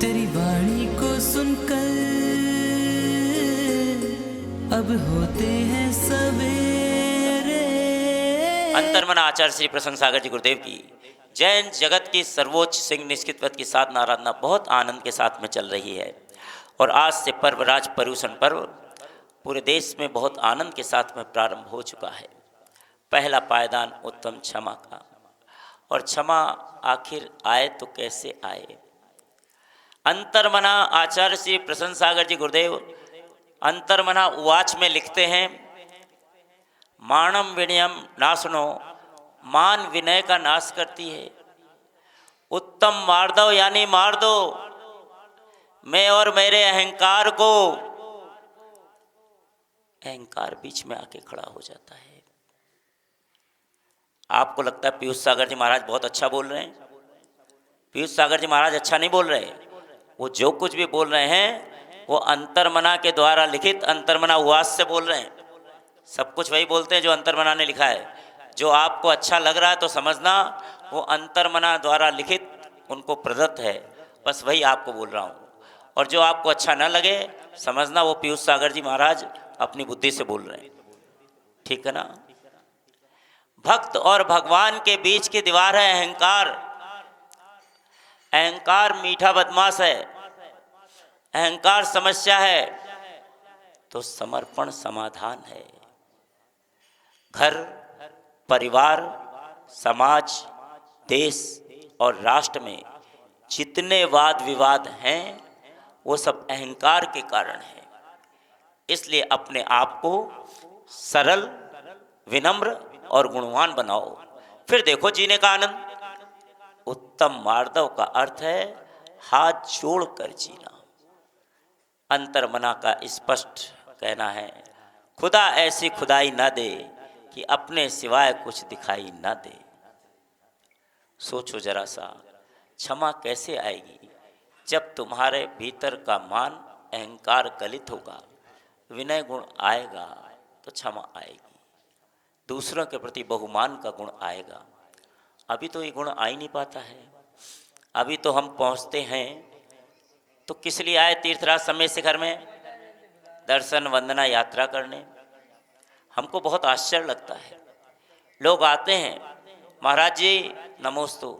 तेरी वाणी को सुनकर अब होते हैं सवेरे। अंतर्मन आचार्य श्री प्रसन्न सागर जी गुरुदेव की जैन जगत की सर्वोच्च सिंह निष्कित की साधना आराधना बहुत आनंद के साथ में चल रही है। और आज से पर्वराज पर्यूषण पर्व पूरे देश में बहुत आनंद के साथ में प्रारंभ हो चुका है। पहला पायदान उत्तम क्षमा का, और क्षमा आखिर आए तो कैसे आए। अंतर्मना आचार्य श्री प्रसन्न सागर जी गुरुदेव अंतर्मना उवाच में लिखते हैं, मानम विनयम नाशनो, मान विनय का नाश करती है। उत्तम मार दो यानी मार दो मैं और मेरे अहंकार को। अहंकार बीच में आके खड़ा हो जाता है। आपको लगता है पीयूष सागर जी महाराज बहुत अच्छा बोल रहे हैं। पीयूष सागर जी महाराज अच्छा नहीं बोल रहे। वो जो कुछ भी बोल रहे हैं वो अंतर्मना के द्वारा लिखित अंतर्मना उवास से बोल रहे हैं। सब कुछ वही बोलते हैं जो अंतर्मना ने लिखा है। जो आपको अच्छा लग रहा है तो समझना वो अंतर्मना द्वारा लिखित उनको प्रदत्त है, बस वही आपको बोल रहा हूँ। और जो आपको अच्छा न लगे समझना वो पीयूष सागर जी महाराज अपनी बुद्धि से बोल रहे हैं। ठीक है ना। भक्त और भगवान के बीच की दीवार है अहंकार। अहंकार मीठा बदमाश है, अहंकार समस्या है, तो समर्पण समाधान है। घर, परिवार, समाज, देश और राष्ट्र में जितने वाद विवाद हैं वो सब अहंकार के कारण है। इसलिए अपने आप को सरल, विनम्र और गुणवान बनाओ, फिर देखो जीने का आनंद। उत्तम मार्दव का अर्थ है हाथ जोड़कर जीना। अंतर्मना का स्पष्ट कहना है, खुदा ऐसी खुदाई न दे कि अपने सिवाय कुछ दिखाई न दे। सोचो जरा सा, क्षमा कैसे आएगी जब तुम्हारे भीतर का मान अहंकार गलित होगा, विनय गुण आएगा तो क्षमा आएगी, दूसरों के प्रति बहुमान का गुण आएगा। अभी तो ये गुण आ ही नहीं पाता है। अभी तो हम पहुंचते हैं तो किस लिए आए तीर्थराज समय शिखर में? दर्शन वंदना यात्रा करने। हमको बहुत आश्चर्य लगता है, लोग आते हैं, महाराज जी नमोस्तु,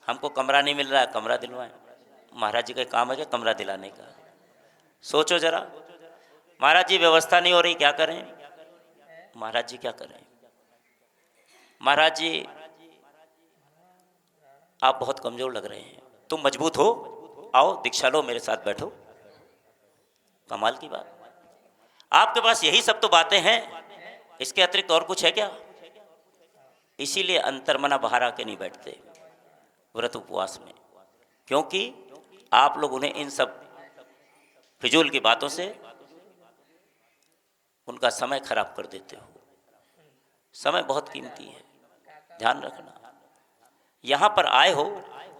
हमको कमरा नहीं मिल रहा है, कमरा दिलवाएं। महाराज जी का काम है क्या कमरा दिलाने का? सोचो जरा, महाराज जी व्यवस्था नहीं हो रही, क्या करें? महाराज जी क्या करें? महाराज जी आप बहुत कमजोर लग रहे हैं, तुम मजबूत हो, आओ दीक्षा लो, मेरे साथ बैठो। कमाल की बात। आपके पास यही सब तो बातें हैं, इसके अतिरिक्त और कुछ है क्या? इसीलिए अंतर्मना बाहर आके नहीं बैठते व्रत उपवास में, क्योंकि आप लोग उन्हें इन सब फिजूल की बातों से उनका समय खराब कर देते हो। समय बहुत कीमती है, ध्यान रखना। यहाँ पर आए हो,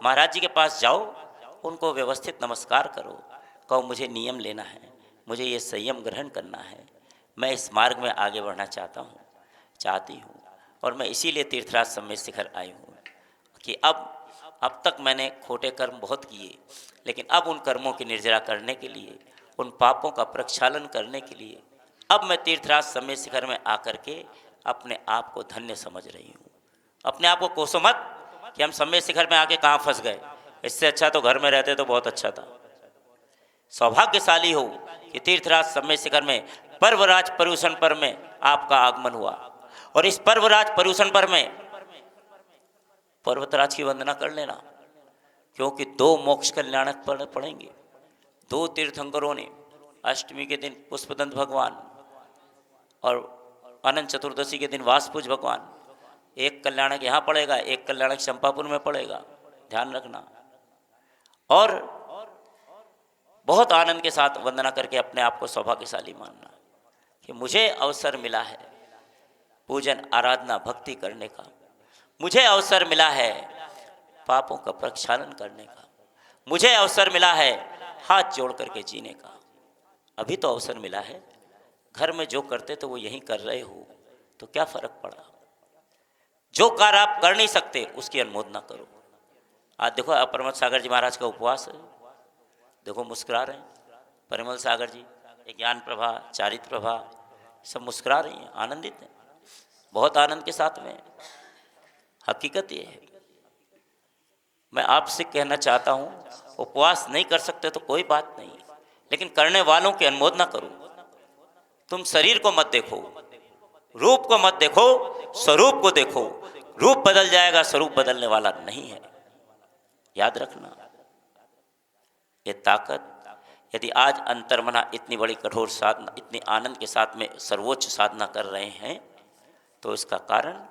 महाराज जी के पास जाओ, उनको व्यवस्थित नमस्कार करो, कहो मुझे नियम लेना है, मुझे ये संयम ग्रहण करना है, मैं इस मार्ग में आगे बढ़ना चाहती हूँ, और मैं इसीलिए तीर्थराज समय शिखर आई हूँ कि अब तक मैंने खोटे कर्म बहुत किए, लेकिन अब उन कर्मों की निर्जरा करने के लिए, उन पापों का प्रक्षालन करने के लिए अब मैं तीर्थराज समय शिखर में आकर के अपने आप को धन्य समझ रही हूँ। अपने आप को कोसो मत कि हम समय शिखर में आके कहाँ फंस गए, इससे अच्छा तो घर में रहते तो बहुत अच्छा था। सौभाग्यशाली हो कि तीर्थराज समय शिखर में पर्वराज पर्यूषण पर्व में आपका आगमन हुआ, और इस पर्वराज पर्यूषण पर्व में पर्वतराज की वंदना कर लेना, क्योंकि 2 मोक्ष कल्याणक पढ़ेंगे। 2 तीर्थंकरों ने अष्टमी के दिन पुष्पदंत भगवान और अनंत चतुर्दशी के दिन वासपुज भगवान। एक कल्याणक यहाँ पड़ेगा, एक कल्याणक चंपापुर में पड़ेगा, ध्यान रखना। और बहुत आनंद के साथ वंदना करके अपने आप को सौभाग्यशाली मानना कि मुझे अवसर मिला है पूजन आराधना भक्ति करने का, मुझे अवसर मिला है पापों का प्रक्षालन करने का, मुझे अवसर मिला है हाथ जोड़ करके जीने का। अभी तो अवसर मिला है, घर में जो करते तो वो यहीं कर रहे हो, तो क्या फर्क पड़ा? जो कार्य आप कर नहीं सकते उसकी अनुमोदना करो। आज देखो अपरमत सागर जी महाराज का उपवास है, देखो मुस्कुरा रहे हैं परिमल सागर जी, ज्ञान प्रभा, चारित्र प्रभा, सब मुस्कुरा रही हैं, आनंदित हैं, बहुत आनंद के साथ में। हकीकत ये है। मैं आपसे कहना चाहता हूँ, उपवास नहीं कर सकते तो कोई बात नहीं, लेकिन करने वालों की अनुमोदना करो। तुम शरीर को मत देखो, रूप को मत देखो, स्वरूप को देखो। रूप बदल जाएगा, स्वरूप बदलने वाला नहीं है, याद रखना। ये ताकत, यदि आज अंतर्मना इतनी बड़ी कठोर साधना, इतनी आनंद के साथ में सर्वोच्च साधना कर रहे हैं, तो इसका कारण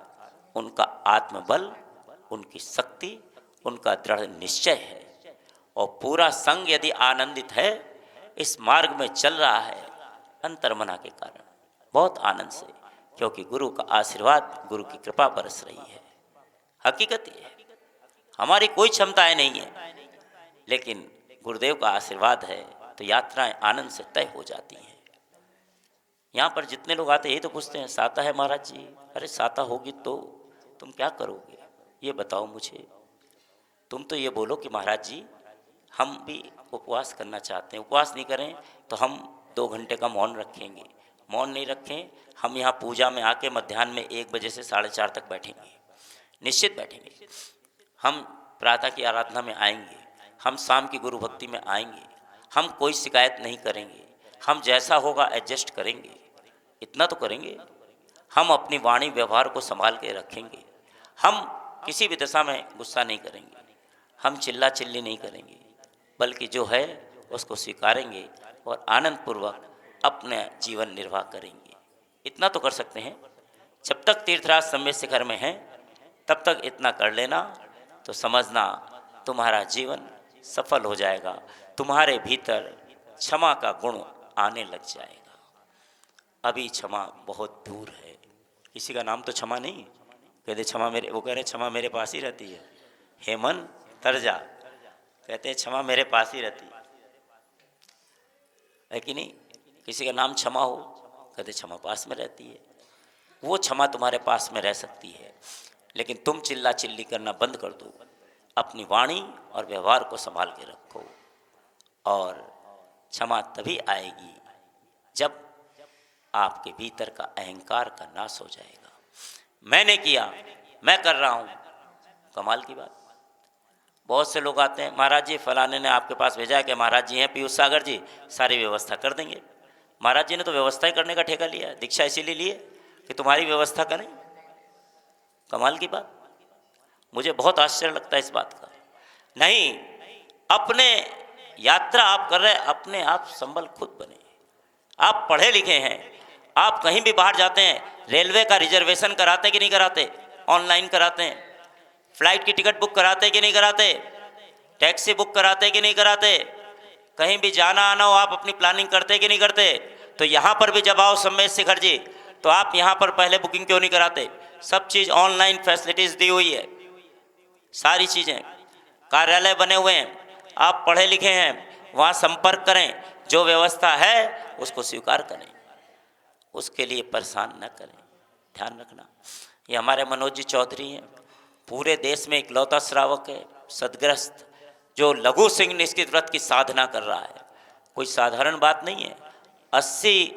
उनका आत्मबल, उनकी शक्ति, उनका दृढ़ निश्चय है। और पूरा संघ यदि आनंदित है, इस मार्ग में चल रहा है, अंतर्मना के कारण बहुत आनंद से, क्योंकि गुरु का आशीर्वाद, गुरु की कृपा बरस रही है। हकीकत ये है, हमारी कोई क्षमताएं नहीं है, लेकिन गुरुदेव का आशीर्वाद है तो यात्राएं आनंद से तय हो जाती हैं। यहाँ पर जितने लोग आते हैं यही तो पूछते हैं, साता है महाराज जी? अरे साता होगी तो तुम क्या करोगे, ये बताओ मुझे। तुम तो ये बोलो कि महाराज जी हम भी उपवास करना चाहते हैं, उपवास नहीं करें तो हम 2 घंटे का मौन रखेंगे। मौन नहीं रखें, हम यहाँ पूजा में आके मध्याह्न में 1 बजे से 4:30 तक बैठेंगे, निश्चित बैठेंगे। हम प्रातः की आराधना में आएंगे, हम शाम की गुरु भक्ति में आएंगे, हम कोई शिकायत नहीं करेंगे, हम जैसा होगा एडजस्ट करेंगे, इतना तो करेंगे। हम अपनी वाणी व्यवहार को संभाल के रखेंगे, हम किसी भी दशा में गुस्सा नहीं करेंगे, हम चिल्ला चिल्ली नहीं करेंगे, बल्कि जो है उसको स्वीकारेंगे और आनंद पूर्वक अपने जीवन निर्वाह करेंगे। इतना तो कर सकते हैं। जब तक तीर्थराज सम्मेद शिखर में हैं तब तक इतना कर लेना, तो समझना तुम्हारा जीवन सफल हो जाएगा, तुम्हारे भीतर क्षमा का गुण आने लग जाएगा। अभी क्षमा बहुत दूर है। किसी का नाम तो क्षमा नहीं, कहते क्षमा मेरे, वो कह रहे क्षमा मेरे पास ही रहती है। हेमन तरजा कहते हैं क्षमा मेरे पास ही रहती है कि नहीं? किसी का नाम क्षमा हो, कहते क्षमा पास में रहती है। वो क्षमा तुम्हारे पास में रह सकती है, लेकिन तुम चिल्ला चिल्ली करना बंद कर दो, अपनी वाणी और व्यवहार को संभाल के रखो। और क्षमा तभी आएगी जब आपके भीतर का अहंकार का नाश हो जाएगा। मैंने किया, मैं कर रहा हूँ, कमाल की बात। बहुत से लोग आते हैं, महाराज जी फलाने ने आपके पास भेजा है कि महाराज जी हैं पीयूष सागर जी, सारी व्यवस्था कर देंगे। महाराज जी ने तो व्यवस्था ही करने का ठेका लिया है, दीक्षा इसीलिए लिए कि तुम्हारी व्यवस्था करें। कमाल की बात। मुझे बहुत आश्चर्य लगता है इस बात का। नहीं, अपने यात्रा आप कर रहे हैं, अपने आप संबल खुद बने। आप पढ़े लिखे हैं, आप कहीं भी बाहर जाते हैं, रेलवे का रिजर्वेशन कराते हैं कि नहीं कराते? ऑनलाइन कराते हैं। फ्लाइट की टिकट बुक कराते हैं कि नहीं कराते? टैक्सी बुक कराते हैं कि नहीं कराते? कहीं भी जाना आना हो आप अपनी प्लानिंग करते हैं कि नहीं करते? तो यहाँ पर भी जब आओ सम्मेद शिखर जी, तो आप यहाँ पर पहले बुकिंग क्यों नहीं कराते? सब चीज़ ऑनलाइन फैसिलिटीज़ दी हुई है, सारी चीज़ें, कार्यालय बने हुए हैं, आप पढ़े लिखे हैं, वहाँ संपर्क करें, जो व्यवस्था है उसको स्वीकार करें, उसके लिए परेशान न करें। ध्यान रखना। ये हमारे मनोज जी चौधरी हैं, पूरे देश में इकलौता श्रावक है, सदग्रस्त, जो लघु सिंह निष्कित व्रत की साधना कर रहा है। कोई साधारण बात नहीं है। 80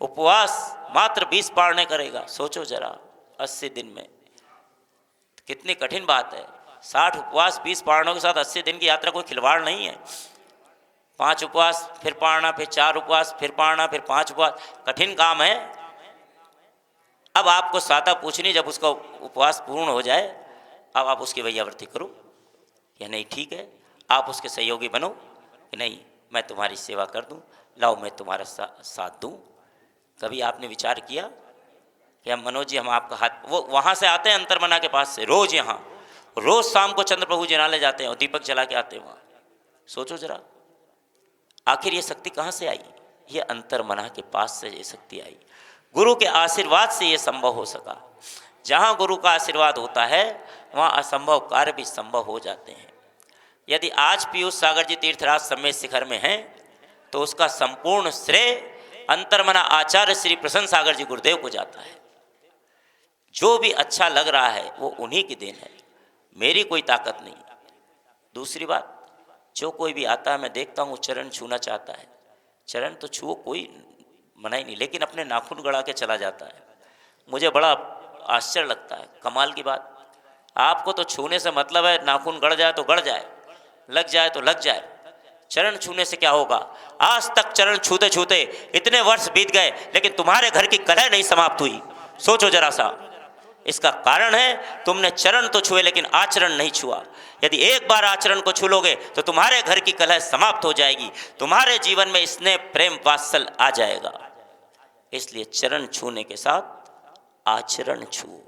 उपवास मात्र 20 पारने करेगा, सोचो जरा 80 दिन में, कितनी कठिन बात है। 60 उपवास 20 पारणों के साथ 80 दिन की यात्रा कोई खिलवाड़ नहीं है। 5 उपवास फिर पारना, फिर 4 उपवास फिर पारना, फिर 5 उपवास, कठिन काम है। अब आपको साता पूछनी, जब उसका उपवास पूर्ण हो जाए, अब आप उसकी वैयावृत्ति करो या नहीं, ठीक है, आप उसके सहयोगी बनो कि नहीं मैं तुम्हारी सेवा कर दूं, लाओ मैं तुम्हारा साथ दूं। कभी आपने विचार किया कि हम मनोज जी, हम आपका हाथ, वो वहाँ से आते हैं अंतर्मना के पास से, रोज़ यहाँ, रोज़ शाम को चंद्र प्रभु जिनाले जाते हैं और दीपक जला के आते हैं वहाँ। सोचो जरा, आखिर ये शक्ति कहाँ से आई? ये अंतर्मना के पास से ये शक्ति आई। गुरु के आशीर्वाद से ये संभव हो सका। जहाँ गुरु का आशीर्वाद होता है वहाँ असंभव कार्य भी संभव हो जाते हैं। यदि आज पीयूष सागर जी तीर्थराज सम्मेद शिखर में हैं, तो उसका संपूर्ण श्रेय अंतर्मना आचार्य श्री प्रसन्न सागर जी गुरुदेव को जाता है। जो भी अच्छा लग रहा है वो उन्हीं की देन है, मेरी कोई ताकत नहीं। दूसरी बात, जो कोई भी आता है मैं देखता हूँ चरण छूना चाहता है, चरण तो छुओ, कोई मना ही नहीं, लेकिन अपने नाखून गड़ा के चला जाता है। मुझे बड़ा आश्चर्य लगता है, कमाल की बात। आपको तो छूने से मतलब है, नाखून गड़ जाए तो गड़ जाए, लग जाए तो लग जाए, चरण छूने से क्या होगा। आज तक चरण छूते छूते इतने वर्ष बीत गए, लेकिन तुम्हारे घर की कलह नहीं समाप्त हुई। सोचो जरा सा, इसका कारण है तुमने चरण तो छुए लेकिन आचरण नहीं छुआ। यदि एक बार आचरण को छू लोगे तो तुम्हारे घर की कलह समाप्त हो जाएगी, तुम्हारे जीवन में स्नेह प्रेम वात्सल्य आ जाएगा। इसलिए चरण छूने के साथ आचरण छुओ।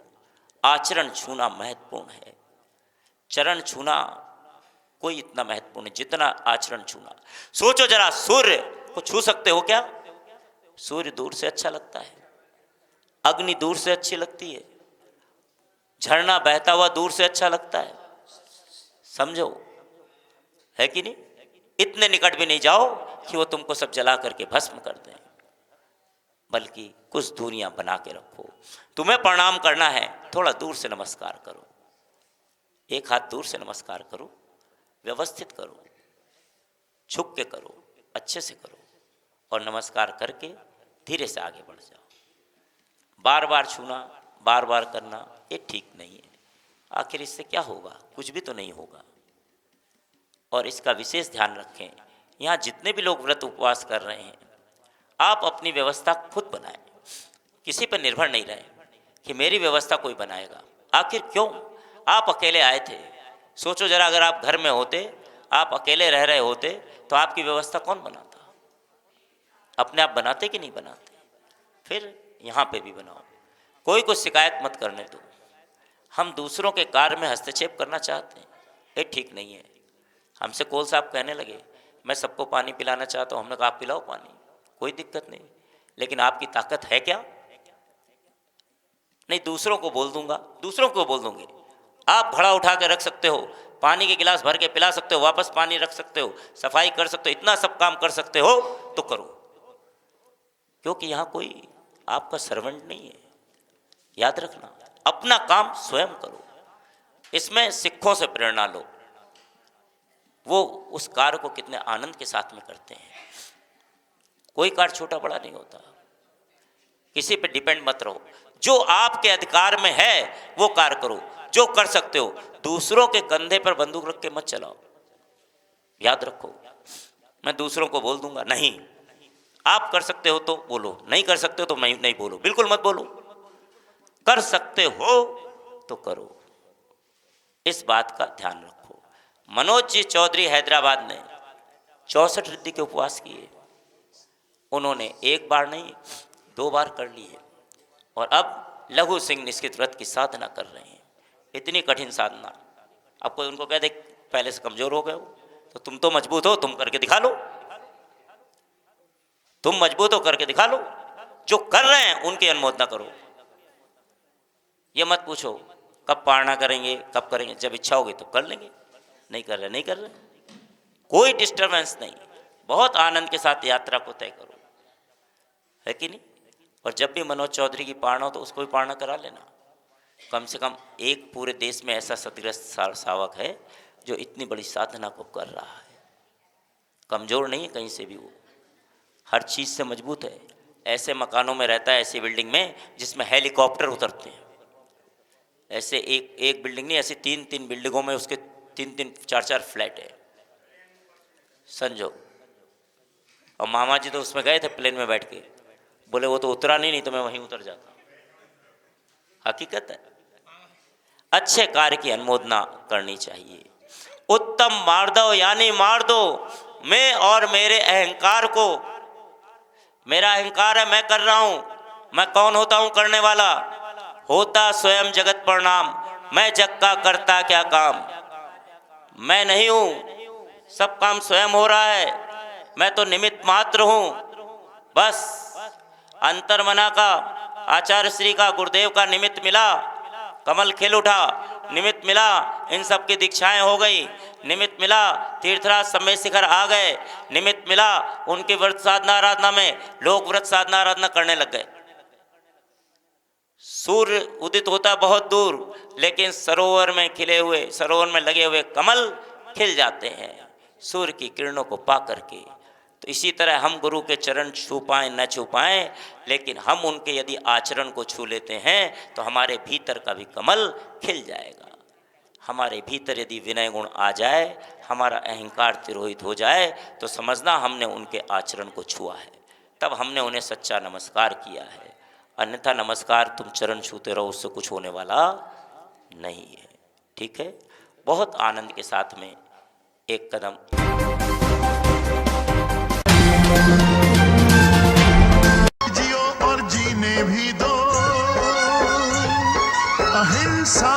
आचरण छूना महत्वपूर्ण है। चरण छूना कोई इतना महत्वपूर्ण है जितना आचरण छूना। सोचो जरा, सूर्य को छू सकते हो क्या? सूर्य दूर से अच्छा लगता है, अग्नि दूर से अच्छी लगती है, झरना बहता हुआ दूर से अच्छा लगता है, समझो है कि नहीं? इतने निकट भी नहीं जाओ कि वो तुमको सब जला करके भस्म कर दें, बल्कि कुछ दूरियां बना के रखो। तुम्हें प्रणाम करना है, थोड़ा दूर से नमस्कार करो, एक हाथ दूर से नमस्कार करो, व्यवस्थित करो, झुक के करो, अच्छे से करो, और नमस्कार करके धीरे से आगे बढ़ जाओ। बार बार छूना, बार बार करना, ये ठीक नहीं है। आखिर इससे क्या होगा? कुछ भी तो नहीं होगा। और इसका विशेष ध्यान रखें, यहाँ जितने भी लोग व्रत उपवास कर रहे हैं, आप अपनी व्यवस्था खुद बनाएं, किसी पर निर्भर नहीं रहें कि मेरी व्यवस्था कोई बनाएगा। आखिर क्यों? आप अकेले आए थे। सोचो जरा, अगर आप घर में होते, आप अकेले रह रहे होते, तो आपकी व्यवस्था कौन बनाता? अपने आप बनाते कि नहीं बनाते? फिर यहाँ पे भी बनाओ। कोई को शिकायत मत करने दो। हम दूसरों के कार्य में हस्तक्षेप करना चाहते हैं, ये ठीक नहीं है। हमसे कोल साहब कहने लगे, मैं सबको पानी पिलाना चाहता हूँ। हमने कहा आप पिलाओ पानी, कोई दिक्कत नहीं, लेकिन आपकी ताकत है क्या? नहीं, दूसरों को बोल दूंगा, दूसरों को बोल दूंगे। आप घड़ा उठा के रख सकते हो, पानी के गिलास भर के पिला सकते हो, वापस पानी रख सकते हो, सफाई कर सकते हो, इतना सब काम कर सकते हो तो करो, क्योंकि यहाँ कोई आपका सर्वेंट नहीं है। याद रखना, अपना काम स्वयं करो। इसमें सिखों से प्रेरणा लो, वो उस कार्य को कितने आनंद के साथ में करते हैं। कोई कार्य छोटा बड़ा नहीं होता। किसी पे डिपेंड मत रहो, जो आपके अधिकार में है वो कार्य करो, जो कर सकते हो। दूसरों के कंधे पर बंदूक रख के मत चलाओ। याद रखो, मैं दूसरों को बोल दूंगा, नहीं। आप कर सकते हो तो बोलो, नहीं कर सकते हो तो मैं नहीं बोलो, बिल्कुल मत बोलो। कर सकते हो तो करो, इस बात का ध्यान रखो। मनोज जी चौधरी हैदराबाद ने 64 रिद्धि के उपवास किए। उन्होंने एक बार नहीं 2 बार कर लिए, और अब लघु सिंह निष्कित व्रत की साधना कर रहे हैं। इतनी कठिन साधना। अब कोई उनको कह दे पहले से कमजोर हो गए हो, तो तुम तो मजबूत हो, तुम करके दिखा लो। तुम मजबूत हो, करके दिखा लो। जो कर रहे हैं उनकी अनुमोदना करो। ये मत पूछो कब पारणा करेंगे, कब करेंगे। जब इच्छा होगी तो कर लेंगे, नहीं कर रहे नहीं कर रहे, कोई डिस्टर्बेंस नहीं। बहुत आनंद के साथ यात्रा को तय करो, है कि नहीं? और जब भी मनोज चौधरी की पारणा हो तो उसको भी पारणा करा लेना। कम से कम एक पूरे देश में ऐसा सदग्रस्त सावक है जो इतनी बड़ी साधना को कर रहा है। कमजोर नहीं है कहीं से भी, वो हर चीज़ से मजबूत है। ऐसे मकानों में रहता है, ऐसी बिल्डिंग में जिसमें हेलीकॉप्टर उतरते हैं। ऐसे एक बिल्डिंग नहीं, ऐसी 3 बिल्डिंगों में उसके 3 4 फ्लैट है, समझो। और मामा जी तो उसमें गए थे प्लेन में बैठ के, बोले वो तो उतरा नहीं तो मैं वहीं उतर जाता। हकीकत है। अच्छे कार्य की अनुमोदना करनी चाहिए। उत्तम मार दो, यानी मार दो मैं और मेरे अहंकार को। मेरा अहंकार है, मैं कर रहा हूं। मैं कौन होता हूं करने वाला? होता स्वयं जगत प्रणाम, मैं जग का करता क्या काम। मैं नहीं हूं, सब काम स्वयं हो रहा है, मैं तो निमित्त मात्र हूं। बस अंतर्मना का, आचार्य श्री का, गुरुदेव का निमित्त मिला, कमल खिल उठा, निमित्त मिला, इन सब की दीक्षाएं हो गई, निमित्त मिला, तीर्थराज समय शिखर आ गए, निमित्त मिला, उनकी व्रत साधना आराधना में लोग व्रत साधना आराधना करने लग गए। सूर्य उदित होता बहुत दूर, लेकिन सरोवर में खिले हुए, सरोवर में लगे हुए कमल खिल जाते हैं। सूर्य की किरणों को पा करके। तो इसी तरह हम गुरु के चरण छू पाएँ न छू पाएँ, लेकिन हम उनके यदि आचरण को छू लेते हैं तो हमारे भीतर का भी कमल खिल जाएगा। हमारे भीतर यदि विनय गुण आ जाए, हमारा अहंकार तिरोहित हो जाए, तो समझना हमने उनके आचरण को छुआ है, तब हमने उन्हें सच्चा नमस्कार किया है। अन्यथा नमस्कार तुम चरण छूते रहो, उससे कुछ होने वाला नहीं है। ठीक है, बहुत आनंद के साथ में एक कदम जियो और जीने भी दो, अहिंसा